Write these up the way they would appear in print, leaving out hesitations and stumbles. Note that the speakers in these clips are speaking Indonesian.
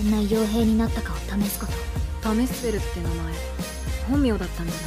な傭兵になったかを試すこと。タメスベルって名前、本名だったんだな。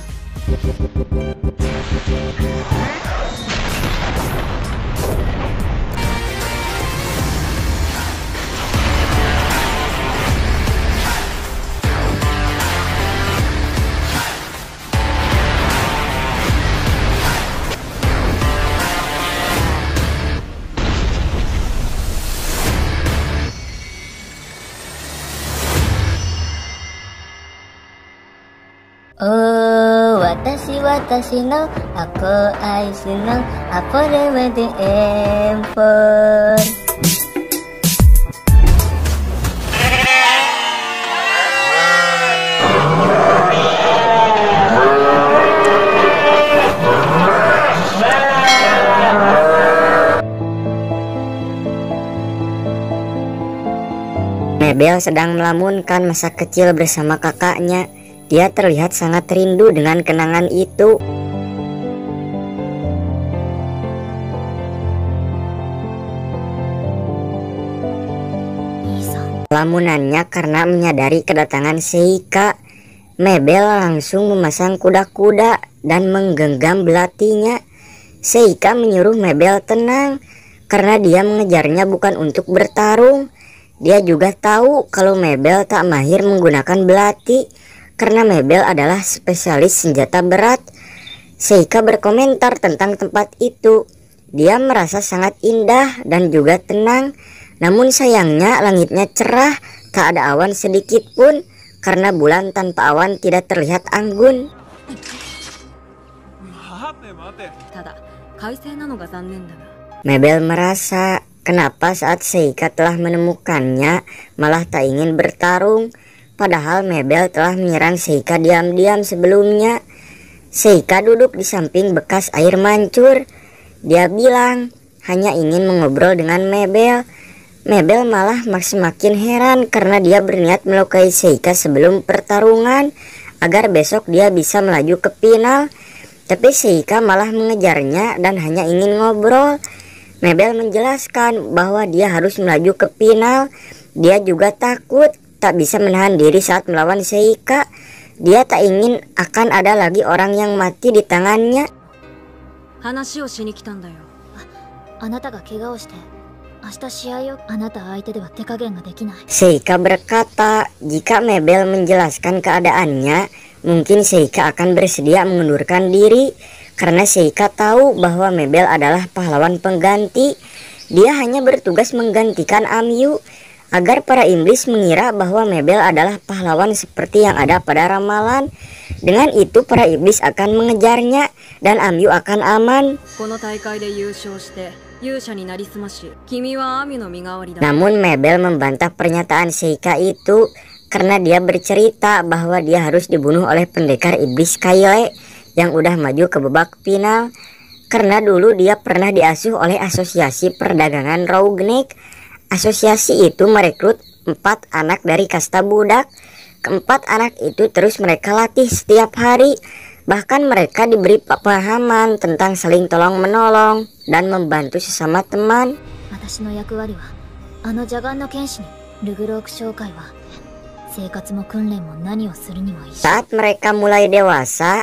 私のaku愛しのアポレウェデエンフォー。Mabel sedang melamunkan masa kecil bersama kakaknya. Dia terlihat sangat rindu dengan kenangan itu. Lamunannya karena menyadari kedatangan Seika. Mabel langsung memasang kuda-kuda dan menggenggam belatinya. Seika menyuruh Mabel tenang karena dia mengejarnya bukan untuk bertarung. Dia juga tahu kalau Mabel tak mahir menggunakan belati karena Mabel adalah spesialis senjata berat. Seika berkomentar tentang tempat itu. Dia merasa sangat indah dan juga tenang. Namun sayangnya langitnya cerah, tak ada awan sedikit pun karena bulan tanpa awan tidak terlihat anggun. Mabel merasa kenapa saat Seika telah menemukannya malah tak ingin bertarung. Padahal Mabel telah menyerang Seika diam-diam sebelumnya. Seika duduk di samping bekas air mancur. Dia bilang hanya ingin mengobrol dengan Mabel. Mabel malah semakin heran karena dia berniat melukai Seika sebelum pertarungan agar besok dia bisa melaju ke final. Tapi Seika malah mengejarnya dan hanya ingin ngobrol. Mabel menjelaskan bahwa dia harus melaju ke final. Dia juga takut, tak bisa menahan diri saat melawan Seika. Dia tak ingin akan ada lagi orang yang mati di tangannya. Seika berkata jika Mabel menjelaskan keadaannya, mungkin Seika akan bersedia mengundurkan diri. Karena Seika tahu bahwa Mabel adalah pahlawan pengganti. Dia hanya bertugas menggantikan Amyu agar para iblis mengira bahwa Mabel adalah pahlawan seperti yang ada pada ramalan. Dengan itu para iblis akan mengejarnya dan Amyu akan aman. Namun Mabel membantah pernyataan Seika itu karena dia bercerita bahwa dia harus dibunuh oleh pendekar iblis Kaile yang udah maju ke babak final. Karena dulu dia pernah diasuh oleh asosiasi perdagangan Rougneck. Asosiasi itu merekrut 4 anak dari kasta budak. Keempat anak itu terus mereka latih setiap hari. Bahkan mereka diberi pemahaman tentang saling tolong menolong dan membantu sesama teman. Saat mereka mulai dewasa,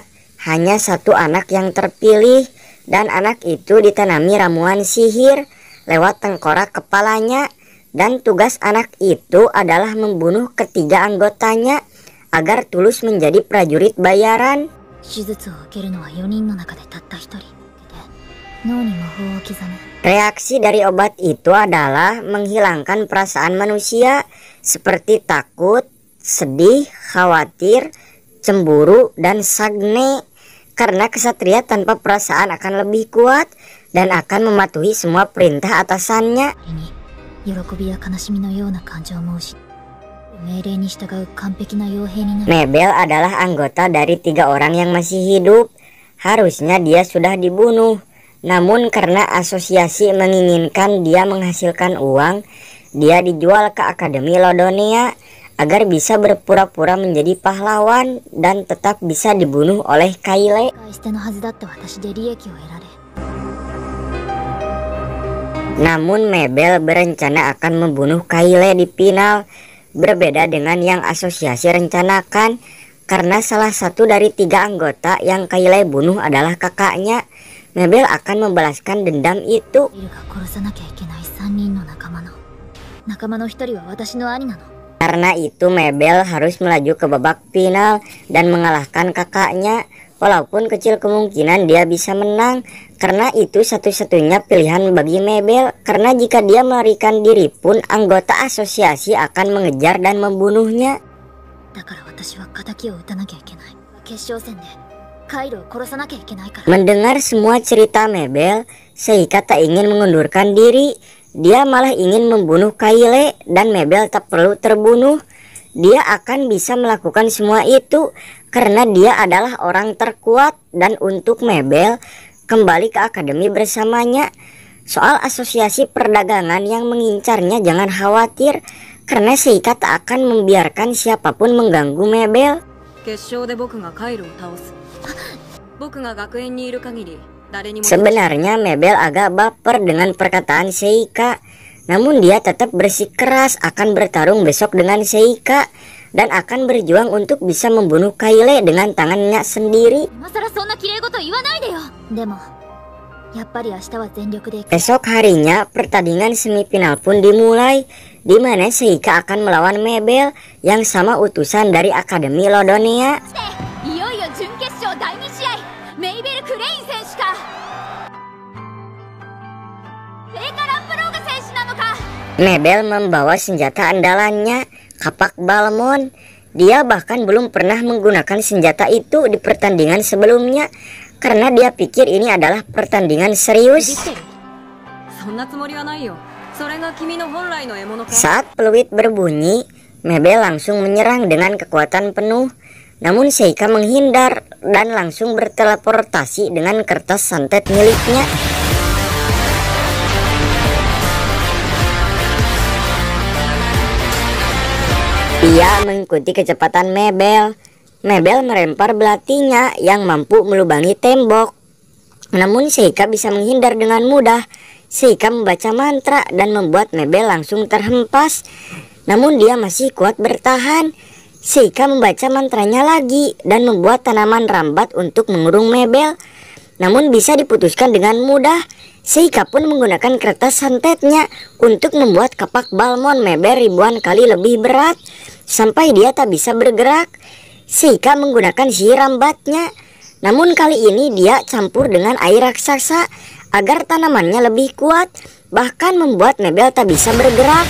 hanya satu anak yang terpilih dan anak itu ditanami ramuan sihir lewat tengkorak kepalanya. Dan tugas anak itu adalah membunuh ketiga anggotanya agar tulus menjadi prajurit bayaran. Reaksi dari obat itu adalah menghilangkan perasaan manusia seperti takut, sedih, khawatir, cemburu, dan sagne. Karena kesatria tanpa perasaan akan lebih kuat dan akan mematuhi semua perintah atasannya. Mabel adalah anggota dari 3 orang yang masih hidup. Harusnya dia sudah dibunuh. Namun karena asosiasi menginginkan dia menghasilkan uang, dia dijual ke Akademi Lodonia agar bisa berpura-pura menjadi pahlawan dan tetap bisa dibunuh oleh Kaile. Namun Mabel berencana akan membunuh Kaile di final. berbeda dengan yang asosiasi rencanakan, karena salah satu dari 3 anggota yang Kailey bunuh adalah kakaknya. Mabel akan membalaskan dendam itu. イルが殺さなきゃいけない3人の仲間の1人は私の兄なの。 Karena itu Mabel harus melaju ke babak final dan mengalahkan kakaknya. Walaupun kecil kemungkinan dia bisa menang, karena itu satu-satunya pilihan bagi Mabel. Karena jika dia melarikan diri pun, anggota asosiasi akan mengejar dan membunuhnya. だから私は敵を撃たなきゃいけない。決勝戦でカイルを殺さなきゃいけないから。 Mendengar semua cerita Mabel, Seika tak ingin mengundurkan diri. Dia malah ingin membunuh Kailey, dan Mabel tak perlu terbunuh. Dia akan bisa melakukan semua itu karena dia adalah orang terkuat. Dan untuk Mabel kembali ke akademi bersamanya. Soal asosiasi perdagangan yang mengincarnya jangan khawatir, karena Seika tak akan membiarkan siapapun mengganggu Mabel. 決勝で僕がカイルを倒す。僕が学園にいる限り誰にも。 Sebenarnya Mabel agak baper dengan perkataan Seika, namun dia tetap bersikeras akan bertarung besok dengan Seika dan akan berjuang untuk bisa membunuh Kailey dengan tangannya sendiri. 今更そんな綺麗事言わないでよ。でもやっぱり明日は全力で。 Esok harinya pertandingan semifinal pun dimulai, di mana Seika akan melawan Mabel yang sama utusan dari Akademi Lodonea. いよいよ準決勝第2試合、メイベル・クレイン選手か。レイカ・ランプローグ選手なのか。 Mabel membawa senjata andalannya, kapak Balmond. Dia bahkan belum pernah menggunakan senjata itu di pertandingan sebelumnya, karena dia pikir ini adalah pertandingan serius. そんなつもりはないよ。それが君の本来の獲物か。 Saat peluit berbunyi, Mabel langsung menyerang dengan kekuatan penuh. Namun Seika menghindar dan langsung berteleportasi dengan kertas santet miliknya. Dia mengikuti kecepatan Mabel. Mabel melempar belatinya yang mampu melubangi tembok. Namun Seika bisa menghindar dengan mudah. Seika membaca mantra dan membuat Mabel langsung terhempas. Namun dia masih kuat bertahan. Seika membaca mantranya lagi dan membuat tanaman rambat untuk mengurung Mabel. Namun bisa diputuskan dengan mudah. Seika pun menggunakan kertas santetnya untuk membuat kapak Balmond Mabel ribuan kali lebih berat, sampai dia tak bisa bergerak. Seika menggunakan sihir rambatnya. Namun kali ini dia campur dengan air raksasa agar tanamannya lebih kuat, bahkan membuat Mabel tak bisa bergerak.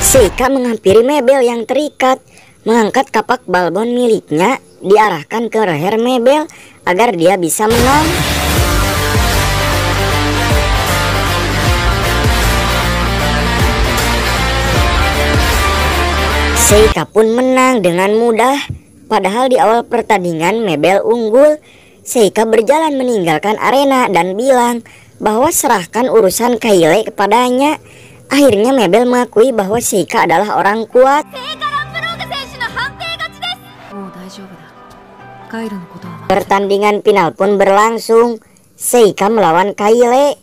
Seika menghampiri Mabel yang terikat, mengangkat kapak Balmond miliknya, diarahkan ke leher Mabel agar dia bisa menang. Seika pun menang dengan mudah. Padahal di awal pertandingan Mabel unggul. Seika berjalan meninggalkan arena dan bilang bahwa serahkan urusan Kailey kepadanya. Akhirnya Mabel mengakui bahwa Seika adalah orang kuat. Pertandingan final pun berlangsung. Seika melawan Kailey.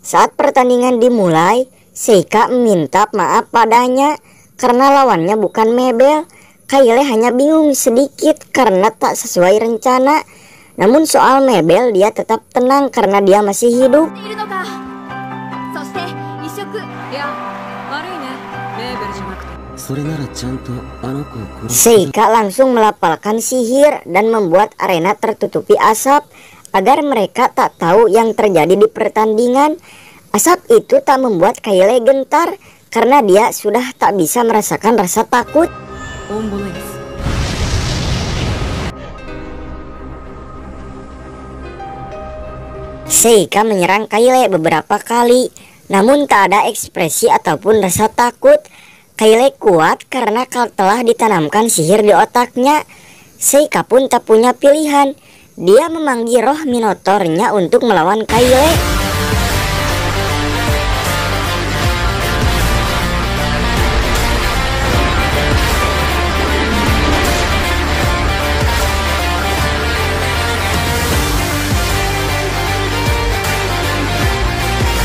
Saat pertandingan dimulai, Seika meminta maaf padanya karena lawannya bukan Mabel. Kailey hanya bingung sedikit karena tak sesuai rencana. Namun soal Mabel dia tetap tenang karena dia masih hidup. Seika langsung melapalkan sihir dan membuat arena tertutupi asap agar mereka tak tahu yang terjadi di pertandingan. Asap itu tak membuat Kailey gentar karena dia sudah tak bisa merasakan rasa takut. Seika menyerang Kailey beberapa kali, namun tak ada ekspresi ataupun rasa takut. Kailey kuat karena telah ditanamkan sihir di otaknya. Seika pun tak punya pilihan. Dia memanggil roh Minotaurnya untuk melawan Kailey.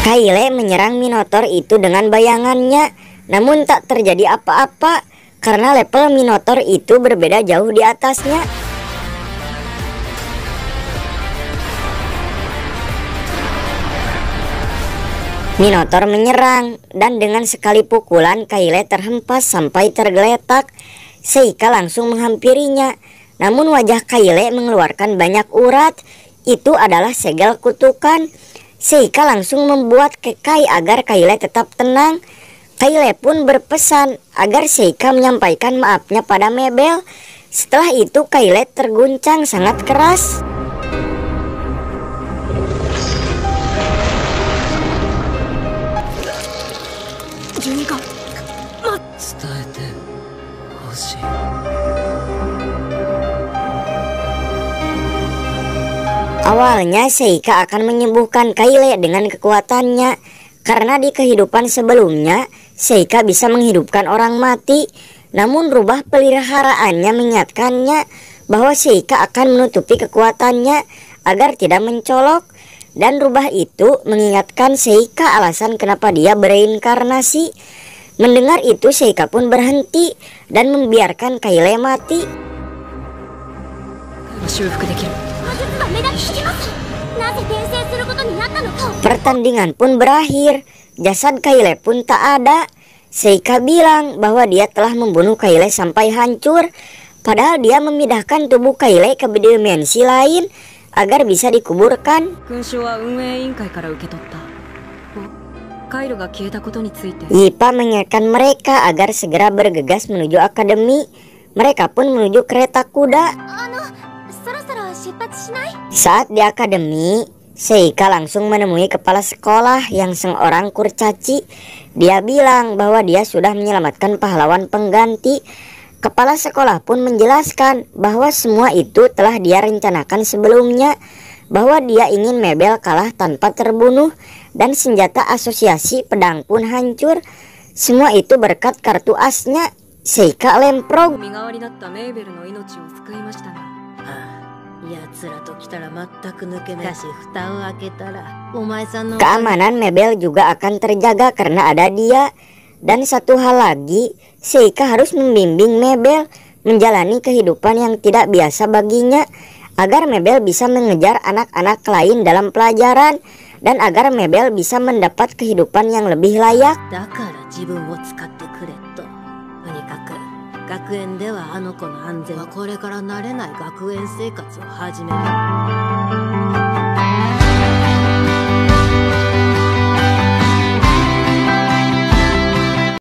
Kaile menyerang Minotaur itu dengan bayangannya, namun tak terjadi apa-apa karena level Minotaur itu berbeda jauh di atasnya. Minotaur menyerang dan dengan sekali pukulan Kaile terhempas sampai tergeletak. Seika langsung menghampirinya, namun wajah Kaile mengeluarkan banyak urat. Itu adalah segel kutukan. Seika langsung membuat Kekai agar Kaile tetap tenang. Kaile pun berpesan agar Seika menyampaikan maafnya pada Mabel. Setelah itu Kaile terguncang sangat keras. Awalnya Seika akan menyembuhkan Kaile dengan kekuatannya, karena di kehidupan sebelumnya Seika bisa menghidupkan orang mati. Namun rubah peliharaannya mengingatkannya bahwa Seika akan menutupi kekuatannya agar tidak mencolok. Dan rubah itu mengingatkan Seika alasan kenapa dia bereinkarnasi. Mendengar itu Seika pun berhenti dan membiarkan Kaile mati. Pertandingan pun berakhir. Jasad Kaile pun tak ada. Seika bilang bahwa dia telah membunuh Kaile sampai hancur, padahal dia memindahkan tubuh Kaile ke dimensi lain agar bisa dikuburkan. Yipa mengingatkan mereka agar segera bergegas menuju akademi. Mereka pun menuju kereta kuda. Saat di akademi, Seika langsung menemui kepala sekolah yang seorang kurcaci. Dia bilang bahwa dia sudah menyelamatkan pahlawan pengganti. Kepala sekolah pun menjelaskan bahwa semua itu telah dia rencanakan sebelumnya, bahwa dia ingin Mabel kalah tanpa terbunuh dan senjata asosiasi pedang pun hancur. Semua itu berkat kartu asnya, Seika Lemprog. Keamanan Mabel juga akan terjaga karena ada dia. Dan satu hal lagi, Seika harus membimbing Mabel menjalani kehidupan yang tidak biasa baginya, agar Mabel bisa mengejar anak-anak lain dalam pelajaran, dan agar Mabel bisa mendapat kehidupan yang lebih layak.